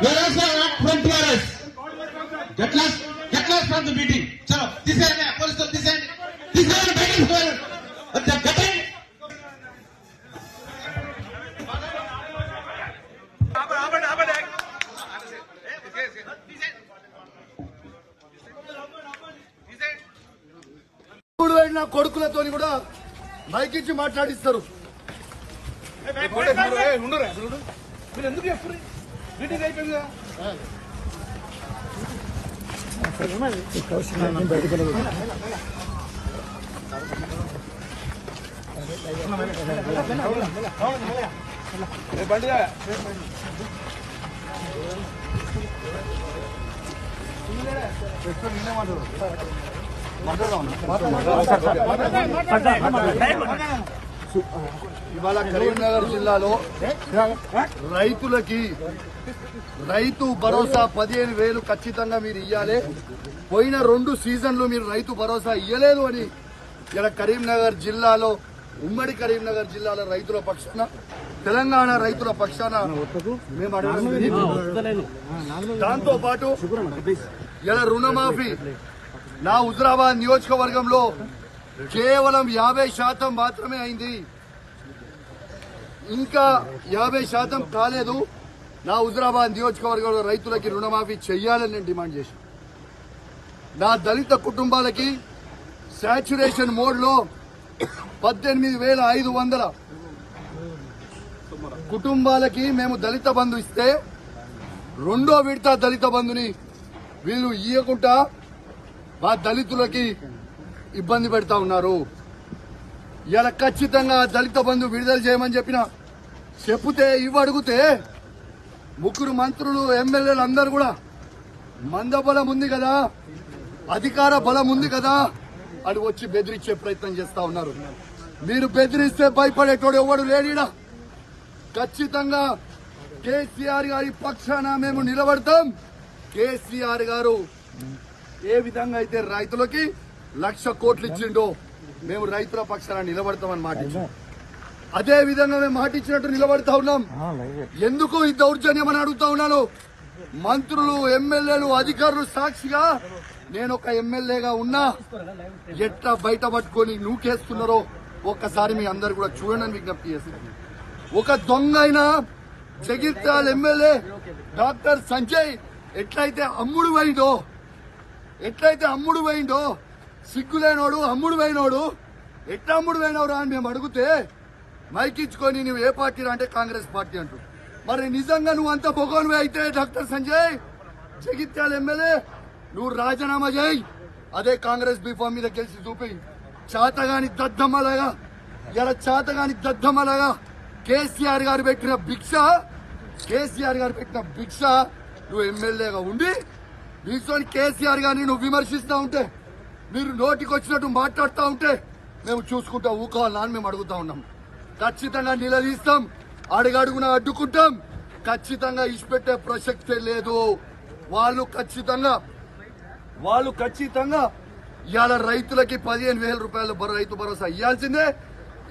You are also not from TRS. Get lost from the meeting. Chalo, this is police. This is meeting. Get in. నా కొడుకులతో కూడా mic ఇచ్చి మాట్లాడిస్తారు. ఎందుకు చెప్తారు meeting అయిపోయింది కదా. ఇవాళ కరీంనగర్ జిల్లాలో రైతులకి రైతు భరోసా 15,000 ఖచ్చితంగా మీరు ఇయ్యాలి. పోయిన 2 సీజన్లు మీరు రైతు భరోసా ఇయ్యలేదు అని ఇలా కరీంనగర్ జిల్లాలో ఉమ్మడి కరీంనగర్ జిల్లాలో రైతుల పక్షాన తెలంగాణ రైతుల పక్షాన మేము దాంతో పాటు ఇలా రుణమాఫీ నా హుజరాబాద్ నియోజకవర్గంలో కేవలం 50% మాత్రమే అయింది. ఇంకా 50% కాలేదు. నా హుజరాబాద్ నియోజకవర్గంలో రైతులకి రుణమాఫీ చెయ్యాలని నేను డిమాండ్ చేశాను. నా దళిత కుటుంబాలకి సాచ్యురేషన్ మోడ్లో 18,500 కుటుంబాలకి మేము దళిత బంధు ఇస్తే 2వ విడత దళిత బంధుని వీళ్ళు ఇయ్యకుండా మా దళితులకి ఇబ్బంది పెడతా ఉన్నారు. ఇలా ఖచ్చితంగా దళిత బంధు విడుదల చేయమని చెప్తే ఇవ్వడుగుతే 3 మంత్రులు ఎమ్మెల్యేలు అందరూ కూడా మందబలం ఉంది కదా, అధికార బలం ఉంది కదా అని వచ్చి బెదిరించే ప్రయత్నం చేస్తా ఉన్నారు. మీరు బెదిరిస్తే భయపడేటోడు ఎవడు లేడీడా. ఖచ్చితంగా కేసీఆర్ గారి పక్షాన మేము నిలబడతాం. కేసీఆర్ గారు ఏ విధంగా అయితే రైతులకి 1,00,000 కోట్లు ఇచ్చిండో మేము రైతుల పక్షాన నిలబడతామని మాటించాం. అదే విధంగా మేము మాటిచ్చినట్టు నిలబడతా ఉన్నాం. ఎందుకు ఈ దౌర్జన్యం అని అడుగుతా ఉన్నాను. మంత్రులు ఎమ్మెల్యేలు అధికారులు సాక్షిగా నేను ఒక ఎమ్మెల్యేగా ఉన్నా ఎట్లా బయట పట్టుకొని నూకేస్తున్నారో ఒక్కసారి మీ అందరు కూడా చూడండి విజ్ఞప్తి చేస్తున్నాను. ఒక దొంగ అయిన జగిత్యాల ఎమ్మెల్యే డాక్టర్ సంజయ్ ఎట్లయితే అమ్ముడు పోయిండో సిగ్గులేనోడు అమ్ముడు పోయినోడు ఎట్లా అమ్ముడు పోయినవరా అని మేము అడిగితే మైకిచ్చుకొని నువ్వు ఏ పార్టీ అంటే కాంగ్రెస్ పార్టీ అంటూ. మరి నిజంగా నువ్వు అంత బొగోనివే అయితే డాక్టర్ సంజయ్ జగిత్యాల ఎమ్మెల్యే నువ్వు రాజీనామా చేయి. అదే కాంగ్రెస్ బీఫామ్ మీద గెలిచి చూపి చాతగాని దద్దమ్మలాగా కేసీఆర్ గారు పెట్టిన భిక్ష నువ్వు ఎమ్మెల్యేగా ఉండి దీంతో కేసీఆర్ గారిని నువ్వు విమర్శిస్తా ఉంటే, మీరు నోటికి వచ్చినట్టు మాట్లాడుతూ ఉంటే మేము చూసుకుంటా ఊకోవాలని అని మేము అడుగుతా ఉన్నాం. ఖచ్చితంగా నిలదీస్తాం, అడుగడుగున అడ్డుకుంటాం. ఖచ్చితంగా ఇచ్చిపెట్టే ప్రసక్తే లేదు. వాళ్ళు ఖచ్చితంగా ఇవాళ రైతులకి 15,000 రూపాయలు రైతు భరోసా ఇవ్వాల్సిందే.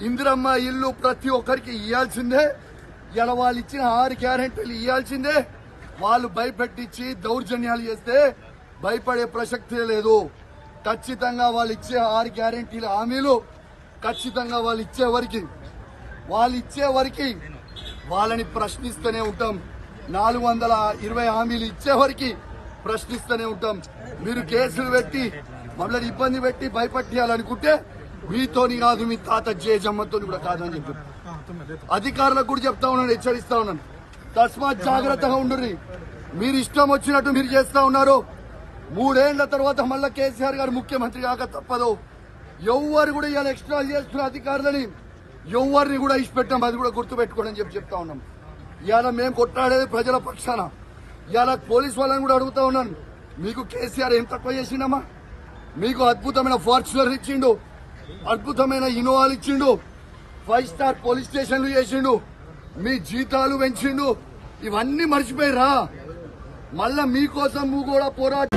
ఇందిరమ్మ ఇల్లు ప్రతి ఒక్కరికి ఇవ్వాల్సిందే. ఇలా వాళ్ళు ఇచ్చిన 6 గ్యారెంటీలు ఇవ్వాల్సిందే. వాళ్ళు భయపెట్టించి దౌర్జన్యాలు చేస్తే భయపడే ప్రసక్తే లేదు. ఖచ్చితంగా వాళ్ళు ఇచ్చే 6 గ్యారెంటీల హామీలు ఖచ్చితంగా వాళ్ళు ఇచ్చే వరకు వాళ్ళని ప్రశ్నిస్తూనే ఉంటాం. 420 హామీలు ఇచ్చే వరకు ప్రశ్నిస్తూనే ఉంటాం. మీరు కేసులు పెట్టి మమ్మల్ని ఇబ్బంది పెట్టి భయపట్టియాలనుకుంటే మీతోని కాదు, మీ తాత జేజమ్మతో కూడా కాదని చెప్పి అధికారులకు కూడా చెప్తా ఉన్నాను, హెచ్చరిస్తా ఉన్నాను. తస్మాత్ జాగ్రత్తగా ఉండుర్రి. మీరు ఇష్టం వచ్చినట్టు మీరు చేస్తా ఉన్నారు. 3 ఏళ్ల తర్వాత మళ్ళా కేసీఆర్ గారు ముఖ్యమంత్రి కాక తప్పదు. ఎవరు కూడా ఇలా ఎక్స్ట్రా చేస్తున్న అధికారులని ఎవరిని కూడా ఇచ్చిపెట్టాం. అది కూడా గుర్తుపెట్టుకోండి అని చెప్తా ఉన్నాం. ఇవాళ మేము కొట్లాడేది ప్రజల పక్షాన. ఇవాళ పోలీస్ వాళ్ళని కూడా అడుగుతా ఉన్నాను, మీకు కేసీఆర్ ఏం తక్కువ చేసిండమ్మా? మీకు అద్భుతమైన ఫార్చునర్ ఇచ్చిండు, అద్భుతమైన ఇన్నోవాలు ఇచ్చిండు, 5 స్టార్ పోలీస్ స్టేషన్లు చేసిండు, మీ జీతాలు పెంచిండు. ఇవన్నీ మర్చిపోయిరా? మళ్ళా మీకోసం నువ్వు కూడా పోరాట